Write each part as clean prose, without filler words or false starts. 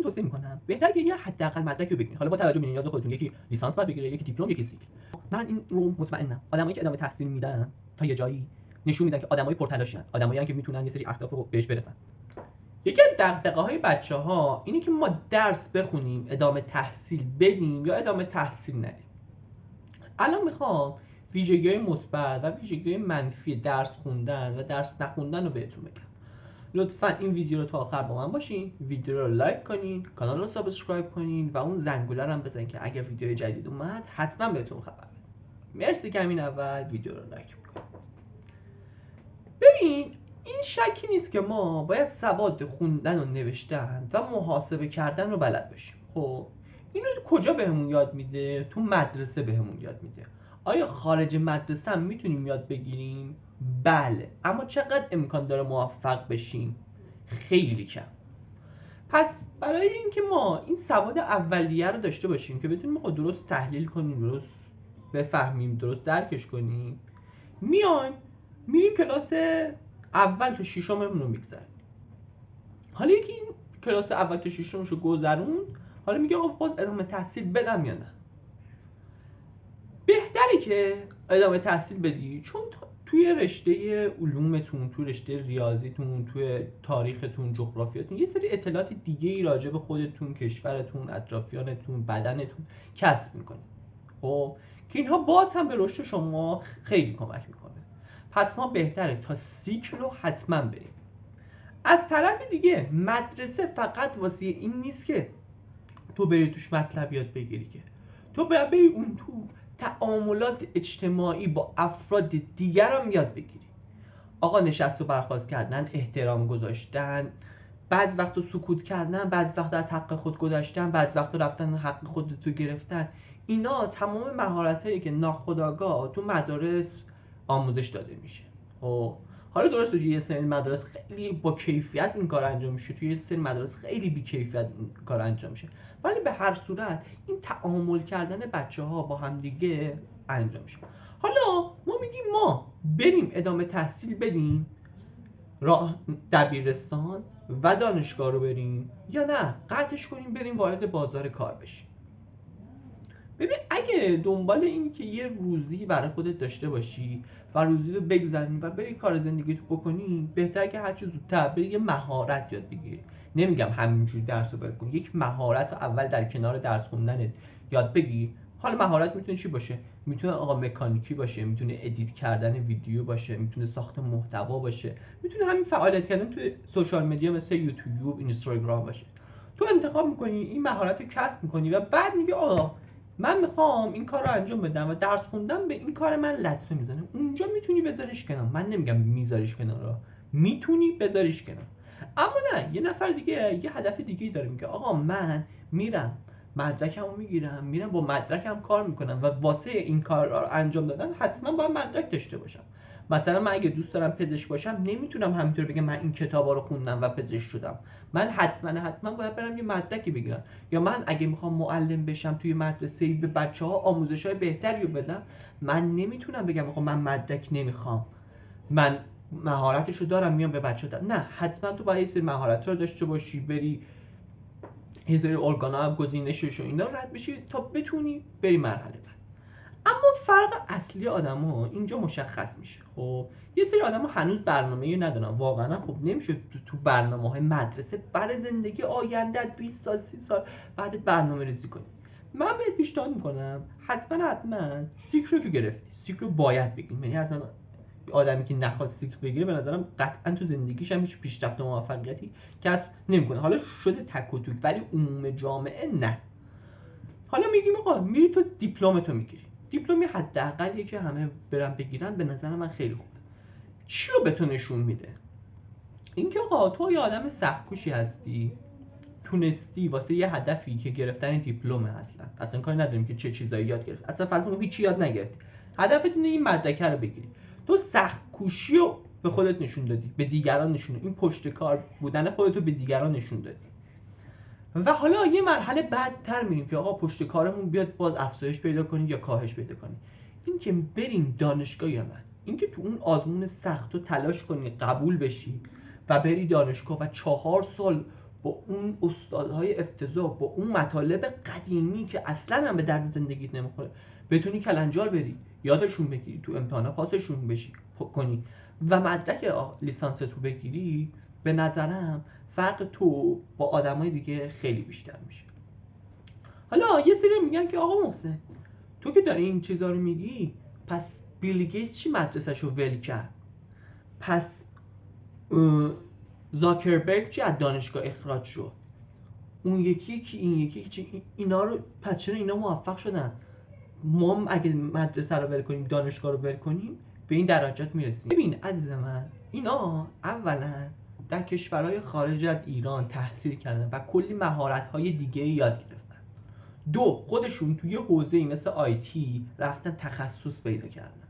توصیه میکنم بهتره که یه حداقل مدرکی رو بگیرید. حالا با توجه به نیاز خودتون یکی لیسانس باید بگیره، یکی دیپلم، یکی سیکل. من این رو مطمئنم آدمایی که ادامه تحصیل میدن تا یه جایی نشون میدن که آدمای پرتلاشن، آدمایی که میتونن یه سری اهداف رو بهش برسن. یکی از دغدغه‌های بچه‌ها اینه که ما درس بخونیم، ادامه تحصیل بدیم یا ادامه تحصیل ندیم. الان میخوام ویژگی‌های مثبت و ویژگی‌های منفی درس خوندن و درس نخوندن رو بهتون بگم. لطفاً این ویدیو رو تا آخر با من باشین، ویدیو رو لایک کنین، کانال رو سابسکرایب کنین و اون زنگوله رو هم بزنین که اگه ویدیو جدید اومد حتما بهتون خبر بدم. مرسی که همین اول ویدیو رو لایک می‌کنین. ببین این شکی نیست که ما باید سواد خوندن و نوشتن و محاسبه کردن رو بلد باشیم. خب اینو کجا بهمون یاد میده؟ تو مدرسه بهمون یاد میده. آیا خارج مدرسه هم میتونیم یاد بگیریم؟ بله، اما چقدر امکان داره موفق بشیم؟ خیلی کم. پس برای اینکه ما این سواد اولیه رو داشته باشیم که بتونیم درست تحلیل کنیم، درست بفهمیم، درست درکش کنیم، میریم کلاس اول تا ششممون رو میگذریم. حالا یکی این کلاس اول تا ششمش رو گذرون، حالا میگه آقا باز ادامه تحصیل بدم یا نه؟ بهتره که ادامه تحصیل بدی، چون توی رشته علومتون، توی رشته ریاضیتون، توی تاریختون، جغرافیاتون یه سری اطلاعات دیگه ای راجع به خودتون، کشورتون، اطرافیانتون، بدنتون کسب میکنید. خب که اینها باز هم به رشد شما خیلی کمک میکنه. پس ما بهتره تا سیکل رو حتما بریم. از طرف دیگه مدرسه فقط واسه این نیست که تو بری توش مطلب یاد بگیری، که تو باید بری اون تو تعاملات اجتماعی با افراد دیگر هم یاد بگیری. آقا نشست و برخاست کردن، احترام گذاشتن، بعض وقت سکوت کردن، بعض وقت از حق خود گذاشتن، بعض وقت رفتن حق خودتو گرفتن. اینا تمام مهارتایی که ناخودآگاه تو مدارس آموزش داده میشه. خب حالا درست توی یه سری مدارس خیلی با کیفیت این کار انجام میشه، توی یه سری مدارس خیلی بی کیفیت این کار انجام میشه، ولی به هر صورت این تعامل کردن بچه‌ها با هم دیگه انجام میشه. حالا ما میگیم ما بریم ادامه تحصیل بدیم، دبیرستان و دانشگاه رو بریم، یا نه قطعش کنیم بریم وارد بازار کار بشیم. ببین اگه دنبال این که یه روزی برای خودت داشته باشی و روزی رو بگذرونی و بری کار زندگی تو بکنی، بهتره که هرچی زودتر بری یه مهارت یاد بگیری. نمیگم همینجوری درس رو بخونی، یک مهارت رو اول در کنار درس خوندنت یاد بگیر. حالا مهارت میتونه چی باشه؟ میتونه آقا مکانیکی باشه، میتونه ادیت کردن ویدیو باشه، میتونه ساخت محتوا باشه، میتونه همین فعالیت کردن تو سوشال مدیا مثل یوتیوب، اینستاگرام باشه. تو انتخاب میکنی این مهارت رو کسب میکنی و بعد میگی آقا من میخوام این کار رو انجام بدم و درس خوندم به این کار من لطمه میزنه. اونجا میتونی بذاریش کنار. من نمیگم میذاریش کنار، میتونی بذاریش کنار. اما نه، یه نفر دیگه یه هدف دیگه داره، میگه آقا من میرم مدرکمو میگیرم، میرم با مدرکم کار میکنم و واسه این کار رو انجام دادن حتما باید مدرک داشته باشم. مثلا من اگه دوست دارم پزشک باشم نمیتونم همینطور بگم من این کتابا رو خوندم و پزشک شدم. من حتما باید برم یه مدرکی بگیرم. یا من اگه میخوام معلم بشم توی مدرسه‌ای به بچه‌ها آموزش‌های بهتری رو بدم، من نمیتونم بگم آقا من مدرک نمیخوام، من مهارتشو دارم میام به بچه‌ها. نه، حتما تو باید یه سری مهارت‌ها رو داشته باشی، بری یه سری ارگانا گزینشش و اینا رد بشی تا بتونی بری مرحله بعد. اما فرق اصلی آدم‌ها اینجا مشخص میشه. خب یه سری آدم‌ها هنوز برنامه‌ای ندارن. واقعا خب نمیشه تو برنامه‌های مدرسه برای زندگی آیندهت 20 سال 30 سال بعد برنامه‌ریزی کنی. من بهت پیشنهاد میکنم حتما سیکل رو که گرفتی، سیکل رو باید بگیری. یعنی اصلا آدمی که نخواد سیکل بگیره به نظرم قطعا تو زندگیش هم هیچ پیشرفت و موفقیتی کسب نمیکنه. حالا شده تک و توک، ولی عموم جامعه نه. حالا میگیم آقا میری تو دیپلمتو میگیری، دیپلمی حداقلیه که همه برن بگیرن. به نظر من خیلی خوبه. چی رو به تو نشون میده؟ اینکه آقا تو یه آدم سخت‌کوشی هستی، تونستی واسه یه هدفی که گرفتن دیپلمه، اصلا کاری نداریم که چه چیزایی یاد گرفتی، اصلا فاصله هیچ یاد نگرفتی، هدفت اینه این مدرک رو بگیری. تو سخت‌کوشی رو به خودت نشون دادی، به دیگران نشون دادی، این پشتکار بودن خودت رو به دیگران نشون دادی. و حالا یه مرحله بعدتر میریم که آقا پشت کارمون بیاد باز افزایش پیدا کنیم یا کاهش پیدا کنیم. این که بریم دانشگاه یا نه، این که تو اون آزمون سخت رو تلاش کنی قبول بشی و بری دانشگاه و 4 سال با اون استادهای افتضاح، با اون مطالب قدیمی که اصلا هم به درد زندگیت نمیخوره، بتونی کلنجار بری، یادشون بگیری، تو امتحانا پاسشون بشی کنی و مدرک لیسانس تو بگیری، به نظرم فرق تو با آدمای دیگه خیلی بیشتر میشه. حالا یه سری میگن که آقا محسن تو که داری این چیزا رو میگی، پس بیل گیتس چی مدرسه‌شو ول کرد؟ پس زاکربرگ چی از دانشگاه اخراج شد؟ اون یکی کی، این یکی چی؟ اینا رو پس چرا اینا موفق شدن؟ ما اگه مدرسه رو ول کنیم، دانشگاه رو ول کنیم، به این درجات میرسیم. ببین عزیز من، اینا اولا در کشورهای خارج از ایران تحصیل کردن و کلی مهارت‌های دیگه یاد گرفتن. دو، خودشون توی حوزه‌ای مثل آیتی رفتن تخصص پیدا کردن.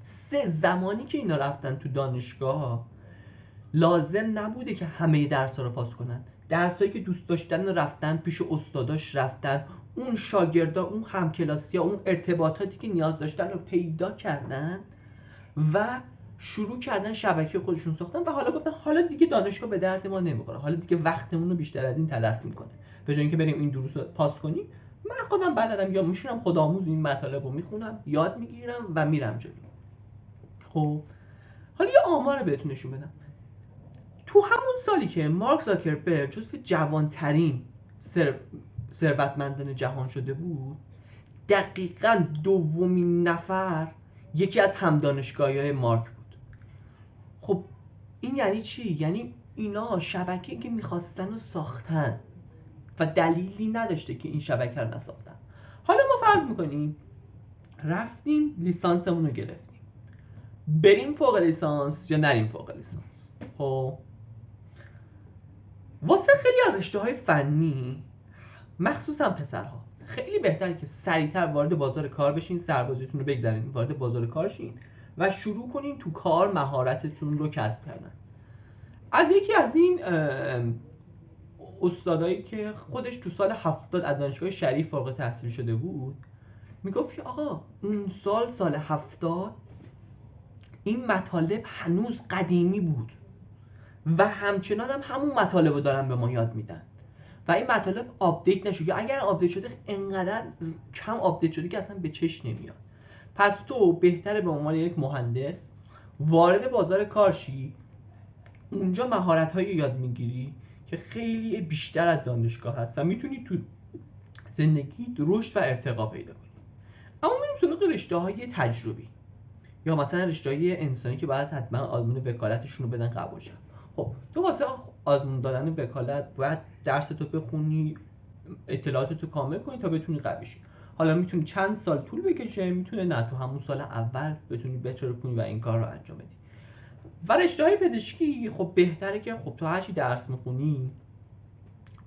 سه، زمانی که اینا رفتن تو دانشگاه لازم نبوده که همه درس‌ها رو پاس کنن. درسایی که دوست داشتن رفتن پیش استاداش، رفتن اون شاگردا، اون همکلاسی‌ها، اون ارتباطاتی که نیاز داشتن رو پیدا کردن و شروع کردن شبکه خودشون ساختن و حالا گفتن حالا دیگه دانشگاه به درد ما نمیخوره، حالا دیگه وقتمون رو بیشتر از این تلف میکنه، به جای اینکه بریم این دروس رو پاس کنیم، من خودم بلدم، یا میشینم خودآموز این مطالب رو میخونم، یاد میگیرم و میرم جلو. خب حالا یه آمار بهتون نشون بدم. تو همون سالی که مارک زاکربرگ جزو جوانترین ثروتمندان جهان شده بود، دقیقاً دومین نفر یکی از همدانشگاهی‌های مارک بود. خب این یعنی چی؟ یعنی اینا شبکه‌ای که می‌خواستن رو ساختن و دلیلی نداشته که این شبکه رو نساختن. حالا ما فرض می‌کنیم رفتیم لیسانسمون رو گرفتیم، بریم فوق لیسانس یا نریم فوق لیسانس. خب واسه خیلی از رشته‌های فنی، مخصوصا پسرها، خیلی بهتره که سریعتر وارد بازار کار بشین، سربازیتون رو بگذارین، وارد بازار کار شین و شروع کنین تو کار مهارتتون رو کسب کردن. از یکی از این استادایی که خودش تو سال 70 از دانشگاه شریف فارغ التحصیل شده بود، میگفت که آقا اون سال 70 این مطالب هنوز قدیمی بود و همچنان هم همون مطالب رو دارن به ما یاد میدن و این مطالب آپدیت نشده، یا اگر آپدیت شده انقدر کم آپدیت شده که اصلا به چشم نمیاد. پس تو بهتره به عنوان یک مهندس وارد بازار کار شی، اونجا مهارت‌هایی یاد میگیری که خیلی بیشتر از دانشگاه هست و میتونی تو زندگی رشد و ارتقا پیدا کنی. اما میریم سراغ رشته‌های تجربی یا مثلا رشته‌های انسانی که باید حتما آزمون وکالتشون رو بدن قبول شن. خب تو واسه آزمون دادن وکالت باید درس تو بخونی، اطلاعاتتو کامل کنی تا بتونی قبول شی. حالا میتونی چند سال طول بکشه، میتونه نه تو همون سال اول بتونی بهتر کنی و این کار رو انجام بدی. و رشته‌های پزشکی خب بهتره که خب تو هرچی درس میخونی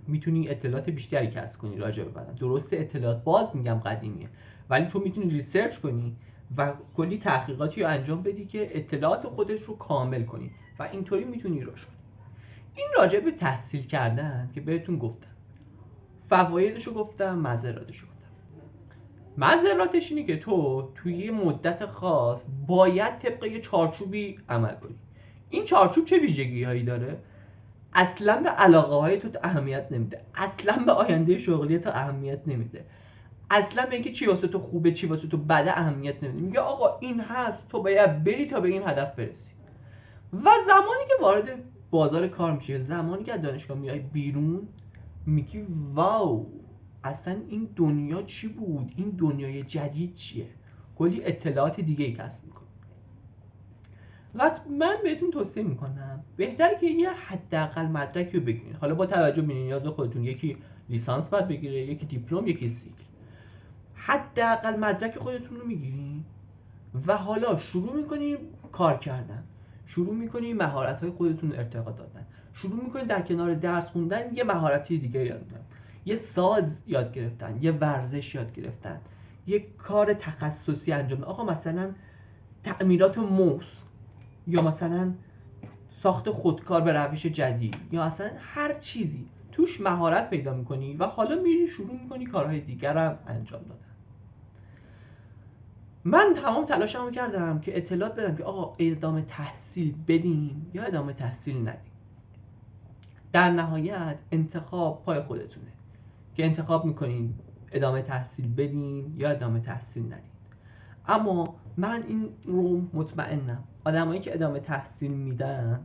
میتونی اطلاعات بیشتری کسب کنی راجع به بدن. درسته اطلاعات باز میگم قدیمیه، ولی تو میتونی ریسرچ کنی و کلی تحقیقاتی رو انجام بدی که اطلاعات خودت رو کامل کنی و اینطوری میتونی رشد کنی. این راجع به تحصیل کردن که بهتون گفتم، فوایدش رو گفتم، مضراتش رو گفتم. مضراتش اینه که تو توی یه مدت خاص باید طبق یه چارچوبی عمل کنی. این چارچوب چه ویژگی‌هایی داره؟ اصلا به علاقه های تو اهمیت نمیده، اصلا به آینده شغلی تو اهمیت نمیده، اصلا به اینکه چی واسه تو خوبه چی واسه تو بده اهمیت نمیده. میگه آقا این هست، تو باید بری تا به این هدف برسی. و زمانی که وارد بازار کار میشه، زمانی که از دانشگاه میای بیرون، میگی واو اصلا این دنیا چی بود، این دنیای جدید چیه، کلی اطلاعات دیگه ای کسب میکنی. و من بهتون توصیه میکنم بهتره که یه حداقل مدرکی رو بگیرین. حالا با توجه به نیاز خودتون، یکی لیسانس باید بگیره، یکی دیپلم، یکی سیکل. حداقل مدرک خودتون رو میگیرین و حالا شروع میکنین کار کردن، شروع میکنین مهارت‌های خودتون رو ارتقا دادن، شروع میکنین در کنار درس خوندن یه مهارتی دیگه یاد گرفتن، یه ساز یاد گرفتن، یه ورزش یاد گرفتن، یه کار تخصصی انجام دادن. آقا مثلا تعمیرات موس، یا مثلا ساخت خودکار به روش جدید، یا اصلا هر چیزی توش مهارت پیدا میکنی و حالا میری شروع میکنی کارهای دیگر هم انجام دادن. من تمام تلاشمو کردم که اطلاعات بدم که آقا ادامه تحصیل بدیم یا ادامه تحصیل ندیم. در نهایت انتخاب پای خودتونه که انتخاب میکنین ادامه تحصیل بدین یا ادامه تحصیل ندین. اما من این رو مطمئنم آدمایی که ادامه تحصیل میدن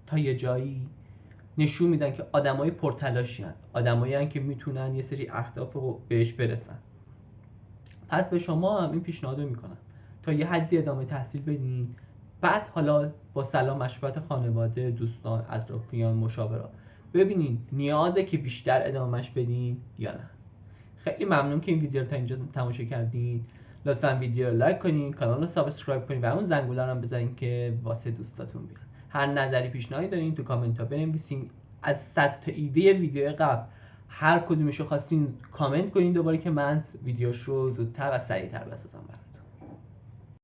تا یه جایی نشون میدن که آدمای پرتلاشی هستند، آدمایی هستند که میتونن یه سری اهداف رو بهش برسن. پس به شما هم این پیشنهاد رو میکنم تا یه حدی ادامه تحصیل بدین، بعد حالا با سلام مشورت خانواده، دوستان، اطرافیان، مشاورا ببینین نیازه که بیشتر ادامهش بدین یا نه. خیلی ممنون که این ویدیو رو تا اینجا تماشا کردین. لطفاً ویدیو رو لایک کنین، کانال رو سابسکرایب کنین و اون زنگوله رو هم بزنین که واسه دوستاتون بیاد. هر نظری پیشنهادی دارین تو کامنت ها بنویسین. از 100 تا ایده ویدیو قبل هر کدومشو خواستین کامنت کنین دوباره که من ویدیوش رو زودتر و سریعتر بسازم.